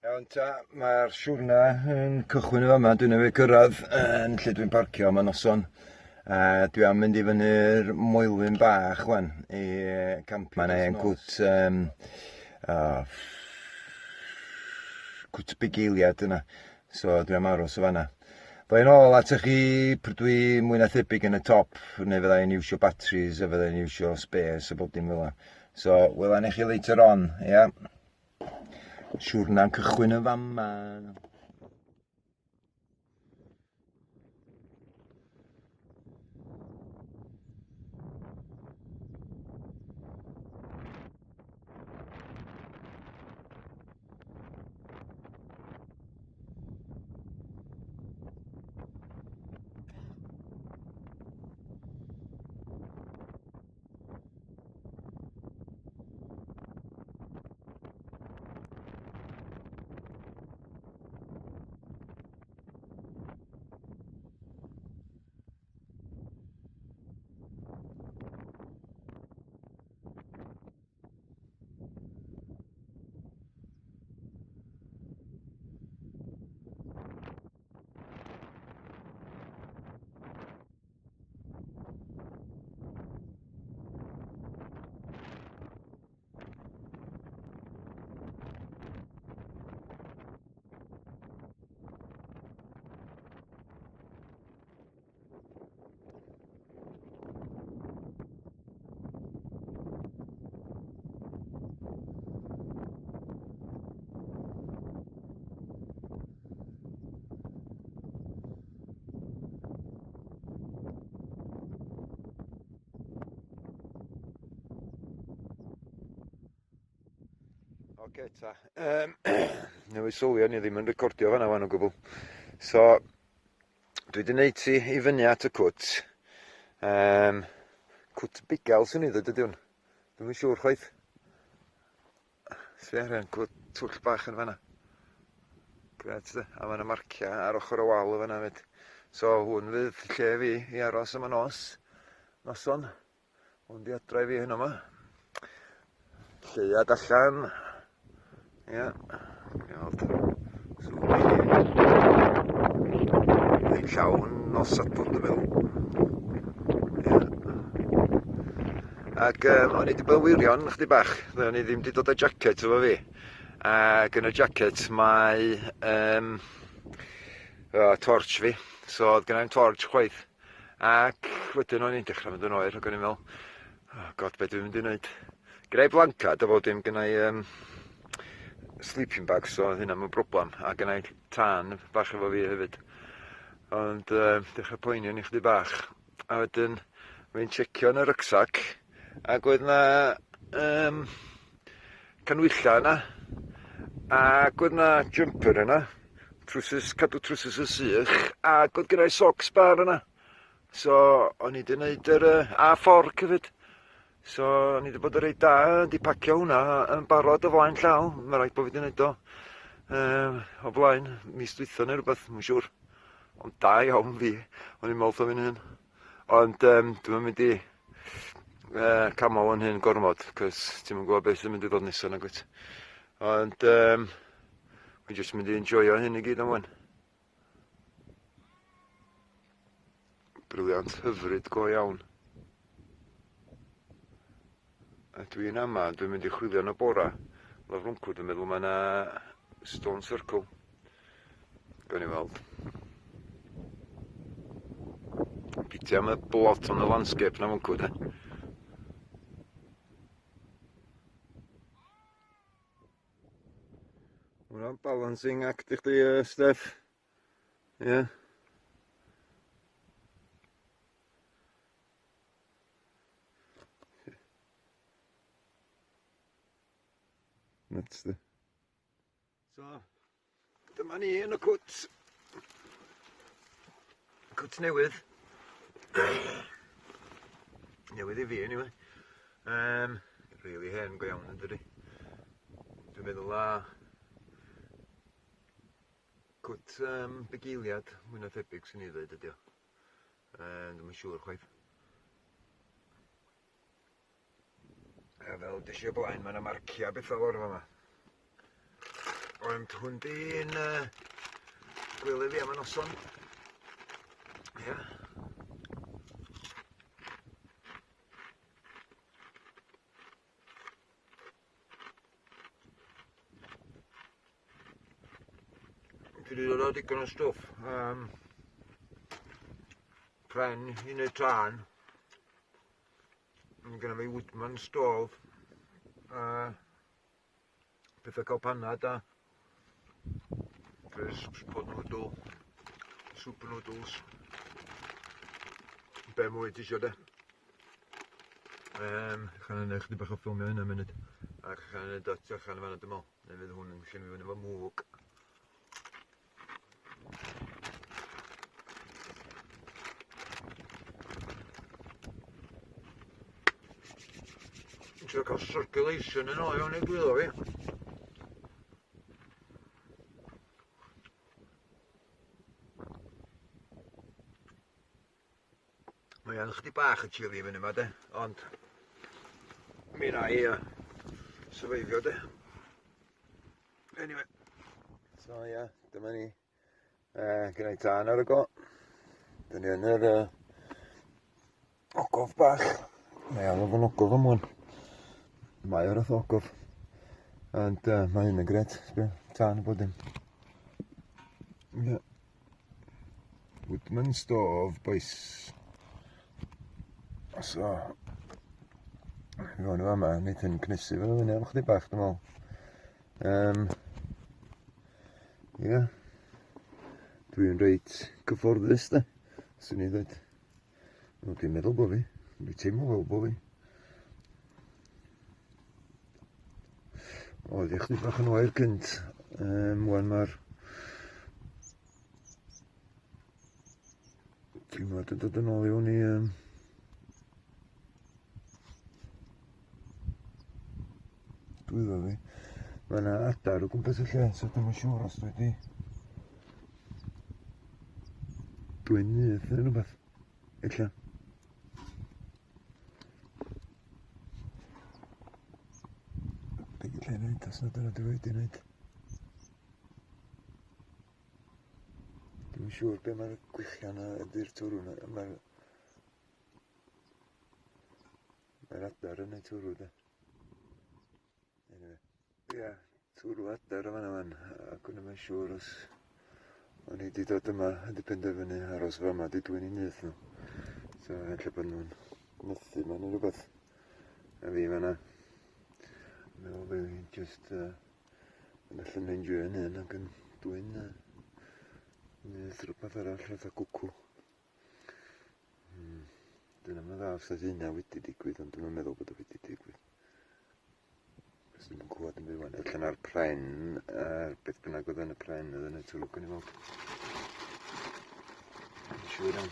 Iawn ta, mae'r siwrna yn cychwyn o fama, dwi'n efo cyrraedd yn lle dwi'n parcio am y noson. Dwi am mynd i fyny'r moelwyn bach wan i camp. Mae'n ein cwt bugeiliad yna, so dwi am aros o fanna. Fydda i'n ôl at chi pryd dwi mwy na thebyg yn y top, neu fydda i'n iwsio batteries a fydda i'n iwsio spares a bob dim fel yna. So, wela ni chi later on, ia. Siwrna'n cychwyn y fama. Oce ta, newydd sylwio ni ddim yn recordio fanna wan o gwbl. So, dwi wedi gwneud ti i fyny at y cwt. Cwt bugail sy'n ei ddod ydy hwn. Dwi'n yn siŵr chwaith. Sfi ar hyn, cwt twll bach yn fanna. Gret dy, a fanna marcia ar ochr y wal o fanna fyd. So, hwn fydd lle fi i aros am y noson. Hwn di adra i fi hyn yma. Lleiad allan. Ia, gweld, dwi'n llawn nos Sadwrn dwi'n meddwl. Ia. Ac o'n i wedi bod yn wirion chydig bach, o'n i ddim wedi dod â jacket efo fi. Ac yn y jacket mae torch fi, so oedd gennau'n torch chwaith. Ac wedyn o'n i'n dechrau mynd yn oer, ac o'n i'n meddwl, oh god, be dwi'n mynd i wneud? Gennau blancad, a fod dim gennau sleeping bag, so hynna mae'n broblem, a gennau tân bach efo fi hefyd. Ond dechrau poeni ni chydig bach, a wedyn fi'n checio yn y rucksack, ac oedd na canwylla yna, ac oedd na jumper yna, cadw trwsus y sych, ac oedd gennau socks bar yna. So o'n i wedi gwneud a fforc hefyd. So, ni wedi bod yn reit da, di pacio hwnna yn barod o flaen llaw. Mae'n rhaid bod fi wedi gwneud o blaen, mis dwytho neu rhywbeth, mae'n siŵr. Ond da iawn fi, o'n i'n meddwl o fi'n hyn. Ond dwi'n mynd i camol yn hyn gormod, cos ti'n mynd gwybod beth sy'n mynd i ddod nesaf nag wyt. Ond dwi'n jyst mynd i enjoyo hyn i gyd am wan. Briliant, hyfryd, go iawn. A dwi'n ama, dwi'n mynd i chwilio yn y bora. Lafrwncw, dwi'n meddwl mae yna stone circle. Gawn ni weld. Piti am y blot on y landscape na mwncw, de. Hwna'n balancing act i chdi, Steff. Ie. Nuts, de. So, dyma ni yn y cwt. Cwt newydd. Newydd i fi, anyway. Really hen go iawn yn dydi. Dwi'n meddwl cwt bugeiliad, mwy na thebyg sy'n ei ddweud ydi o. Dwi'n yn siŵr chwaith. A fel dysio blaen, mae yna marcia bethau o'r fama. Ond hwn di'n gwely fi am y noson. Ia. Dwi wedi dod o digon o stwff. Pren i neud rhan. Mae gennym fi woodman stove. Pethau cael panad a crisps, pot noodle, super noodles. Be mwy ti isio de? Chan yna chdi bach o ffilmio hynna munud. Ac chan yna dotio chan yma dim ôl. Neu fydd hwn yn gallu fynd efo mwg. Trio cael circulation yn ôl iawn i gwylio fi. Mae o'n chdi bach y chili fyny yma de, ond mi rai syfeifio de. Anyway. So ia, dyma ni. Gynnau tân ar y go. Dyn ni yn yr ogof bach. Mae o'n fo'n ogof am hwn. Mae o'r ogof. Ond mae hyn yn gret. Tân y bod dim. Ia. Woodman stove, boys. So, hwn yma, nid yn cnesu fel fyny am chdi bach, dwi'n meddwl. Ie. Dwi'n reit cyfforddus, da. Swn i ddweud. Dwi'n meddwl bo fi. Dwi'n teimlo fel bo fi. Oedd i chdi bach yn oer gynt. Wan mae'r... Ti'n meddwl yn dod yn ôl i hwn i... Dwi fi. Mae yna adar o gwmpas y lle, so dwi'n siŵr os dwi wedi... Dwi'n nyth neu rhywbeth. Ella. Be gallai wneud os na dyna dwi wedi wneud. Dwi'n siŵr be mae'r gwychian ydy'r twrw na. Mae'r adar yn neud twrw da. Ia, twrw adar o fan, ac o'n i'n siŵr os o'n i wedi dod yma a di penderfynu aros fa yma, di dwi'n i nyth nhw. So, ella bod nhw'n nythu ma neu rhywbeth. A fi fan'na, meddwl fe fi'n just yn allan enjoy yn hyn ac yn dwi'n nyth rhywbeth arall fath a cwcw. Dyna mae'n dda os oedd hynna wedi digwydd, ond dwi'n meddwl bod o wedi digwydd. Dwi'n yn clywed yn byw allan ar pren, beth bynnag oedd yn y pren, oedd yn y twlwg yn ei fod. Yn siŵr iawn.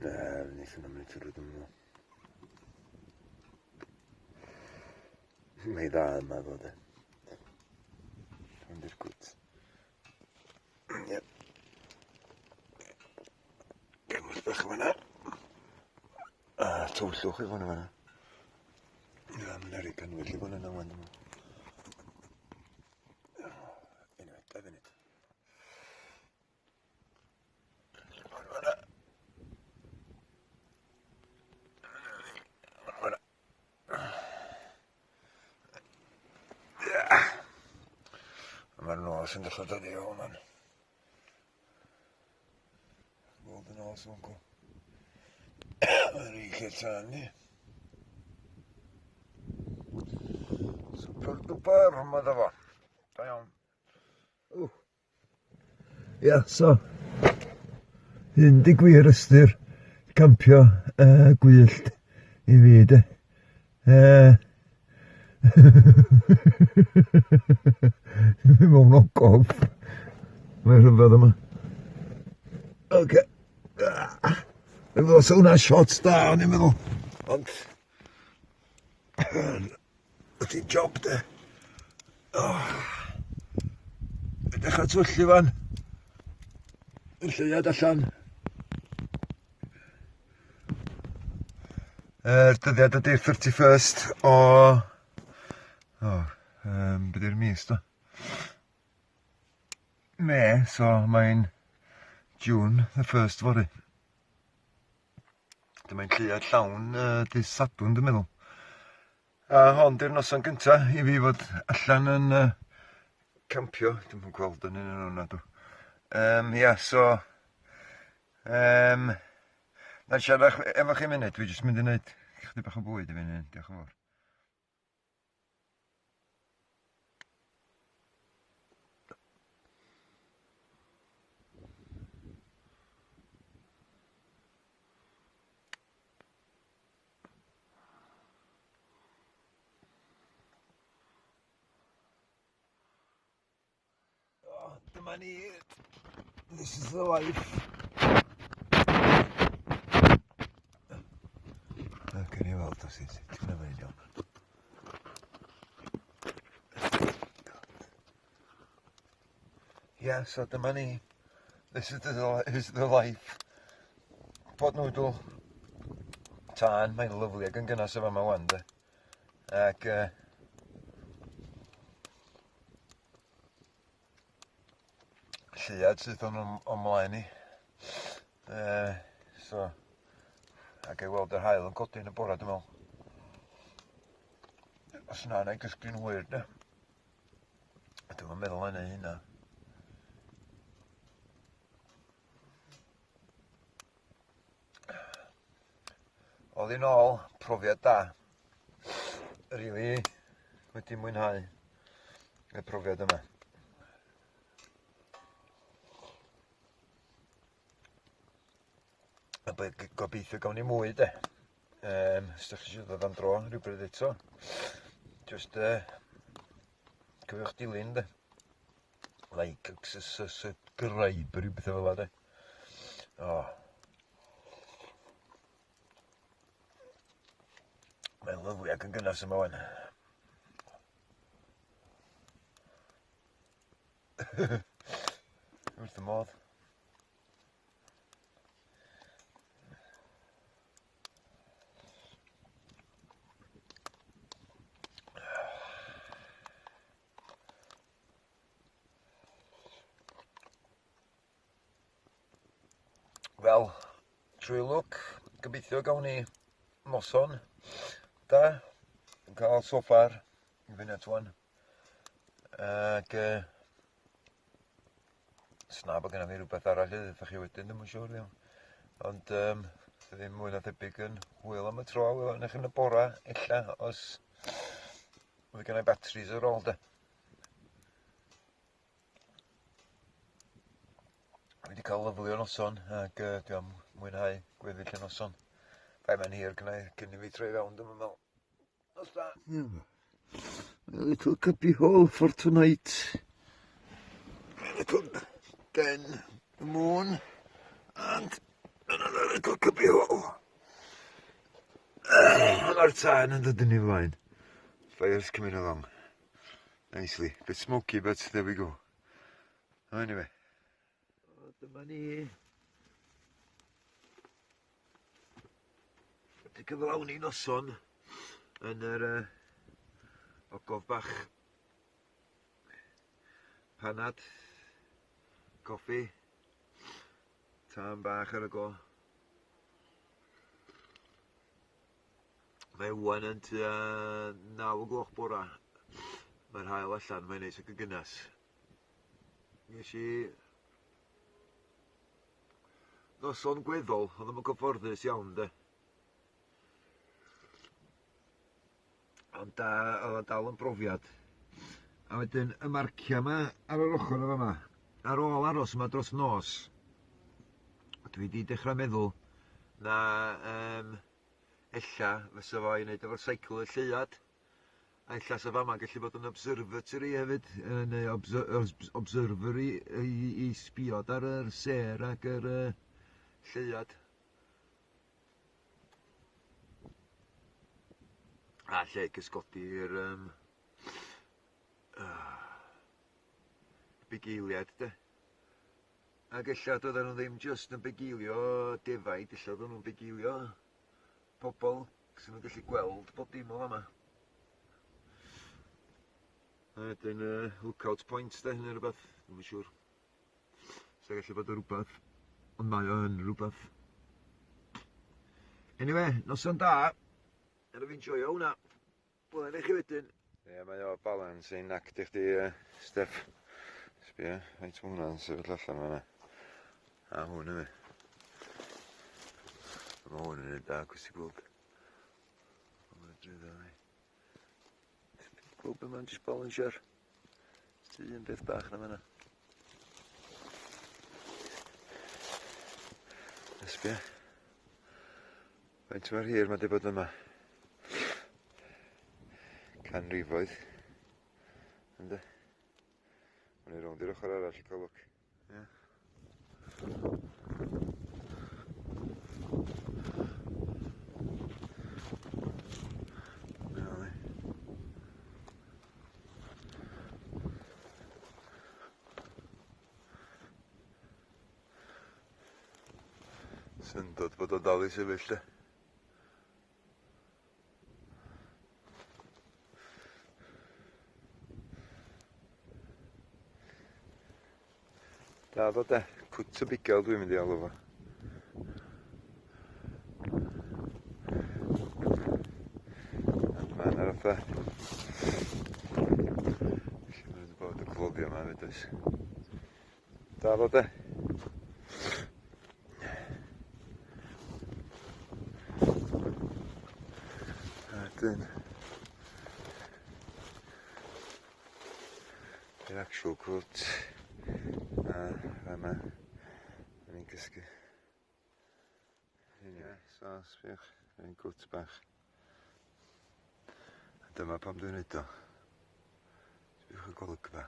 Na, wnaeth yna mynd i twrwyd yma. Mae dda yma fod e. Hwn di'r gwt. Iep. Gymryd bach yma na. Tywllwch i fwn yma na. Ia, mae'n eri canwyll i fwn yna wan yma. Unwaith, 2 funud. Mae'r nos yn dechrau dod i o hwnna'n. Gweld y nos o'n gw. Mae'n rhi lle tan ni. Super duper, hwnnw dda fo. Da iawn. Ia, so. Hyn di gwir ystyr campio gwyllt i fi, de. Fi mewn ogof. Mae'n rhyfedd yma. Oce. Fe ddod hwnna shots da, o'n i'n meddwl. Ond... Ydy job de. Dechrau twyllu fan. Yn lleuad allan. Dyddiad ydy'r 31st o... beth yw'r mis do? Me, so mae'n June the 1st fory. Dyma'n lleuad llawn dydd Sadwrn dwi'n meddwl. A hon di'r noson gynta i fi fod allan yn campio. Dwi'n yn gweld yn un o'n nadw. So... na siarad efo chi munud, dwi jyst mynd i wneud chydig bach o bwyd i fi hyn. Diolch yn fawr. Dyma ni. This is the life. Can you weld os ydych chi'n mynd iawn? So dyma ni. This is the life. Pot noodle. Tân, mae'n lyflu ac yn gynnas efo yma wan de. Ac lleuad sydd o'n ymlaen i. So ac ei weld yr haul yn codi yn y bora, dwi'n meddwl. Os na ei gysgu'n hwyr, de. Dwi'n meddwl yna hynna. Oedd i'n ôl, profiad da. Rili wedi mwynhau y profiad yma. Gobeithio gawn ni mwy de. Os ydych chi eisiau dod am dro rhywbryd eto. Just cyfiwch dilyn de. Like, subscribe rhywbeth o fel de. Mae'n lyflu ac yn gynnas yma wan. Wrth y modd. Wel, trwy lwc, gobeithio gawn ni noson da, yn cael so far i fynd at wan. Ac sna bod gennym fi rhywbeth arall i ddech chi wedyn, ddim yn siŵr iawn. Ond ddim mwy na thebyg yn hwyl am y tro, yn eich yn y bora, illa, os fydd gennau batteries ar ôl de. Fi wedi cael lyflu o noson ac dwi am mwynhau gweddill y noson. Fai mae'n hir gynnau cyn i fi troi fewn, dwi'n meddwl. Nos da. A little cubby hole for tonight. A little den, the moon, and another little cubby hole. Mae'r tân yn dod yn ei flaen. Fire's coming along. Nicely. Bit smoky, but there we go. Anyway. Dyma ni. Wedi cyflawni noson yn yr ogof bach. Panad, coffi, tân bach ar y go. Mae wan yn tua 9 gloch bora. Mae'r haul allan, mae'n neis ac yn gynnas. Nes i noson gweddol, ond ddim yn gyfforddus iawn de. Ond oedd o dal yn brofiad. A wedyn y marcia yma ar yr ochr yma, ar ôl aros yma dros nos, dwi wedi dechrau meddwl na ella fysa fo i wneud efo'r seicl y lleuad. A ella sa fama gallu bod yn observatory hefyd, neu observatory i sbiod ar yr ser ac yr lleuad. A lle cysgodi'r bugeiliad de. Ac ella doedden nhw ddim just yn bugeilio defaid, ella doedden nhw'n bugeilio pobl sy'n nhw'n gallu gweld bob dim o fama. A wedyn lookout point de, neu rhywbeth, ddim yn siŵr. So gallu bod o rhywbeth, ond mae o yn rhywbeth. Anyway, noson da, er fi'n joio hwnna. Bwlen i chi wedyn. Ie, mae o balance ein acti chdi, Steff. Sbia, faint mae hwnna'n sefyll allan fan'na. A hwn yma. Mae hwn yn ei da, gwysi gwlg. Mae'n drwyddo ni. Gwlb be mae'n jyst balansiar. Sydd un beth bach na fan'na. Sbia. Faint mae'r hir mae di bod yma. Canrifoedd. Ynde. Mae'n ei rownd i'r ochr arall i cael lwc. Ie. Sy'n dod bod o dal i sefyll de. Da ddod de, cwt y bigel dwi'n mynd i alw fo. Mae'n ar fatha. Felly mae'n bod y clwbio yma fyd oes. Da ddod de. Dyn. Yr actual cwt. A fama, yn ni'n cysgu. Ie, so sbiwch, yn cwt bach. A dyma pam dwi'n neud o. Sbiwch y golygfa.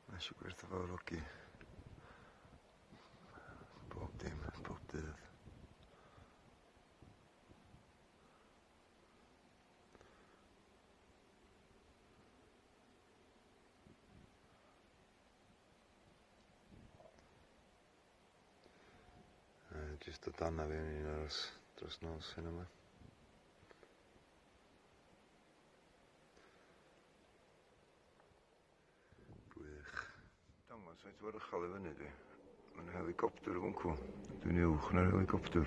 Mae eisiau gwerthu fawr ogi. Bob dim, bob dydd. Jyst o dana fi yn un aros dros nos hyn yma. Gwych. Dangos faint o'r uchal i fyny dwi. Mae'n helicopter o gwncw. Dwi'n uwch na'r helicopter.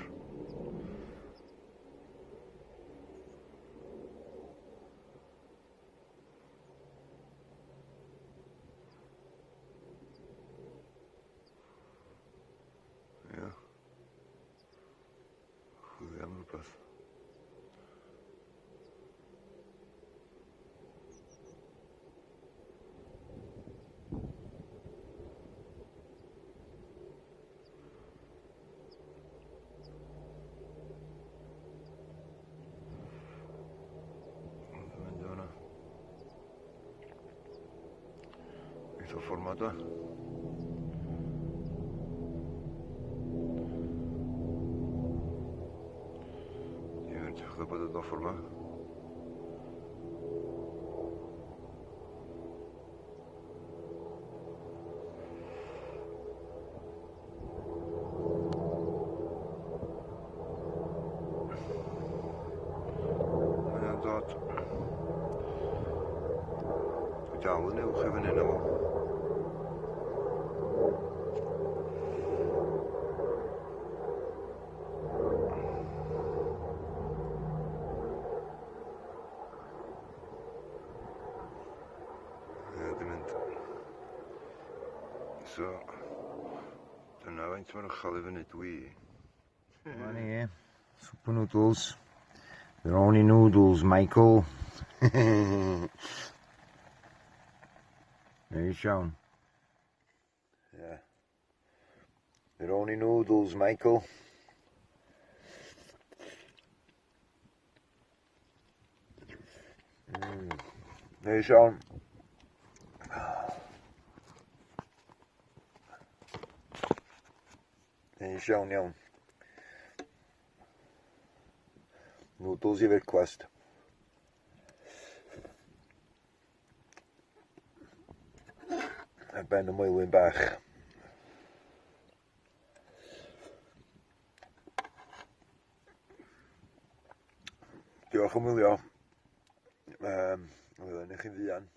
Ie. Chwilio am rhywbeth. Beth o fformat o? Ie, edrych bod yn o fformat. Mae'n dod. Dwi dal yn uwch i fyny na fo. So, dyna faint mae'r uchal i fyny dwi. Yma ni, super noodles. They're only noodles, Michael. There Sean. Yeah. They're only noodles, Michael. There Sean. Neis iawn. Noodles i frecwast. A ben y mwylwyn bach. Diolch am wylio. Wylio ni chi'n fuan.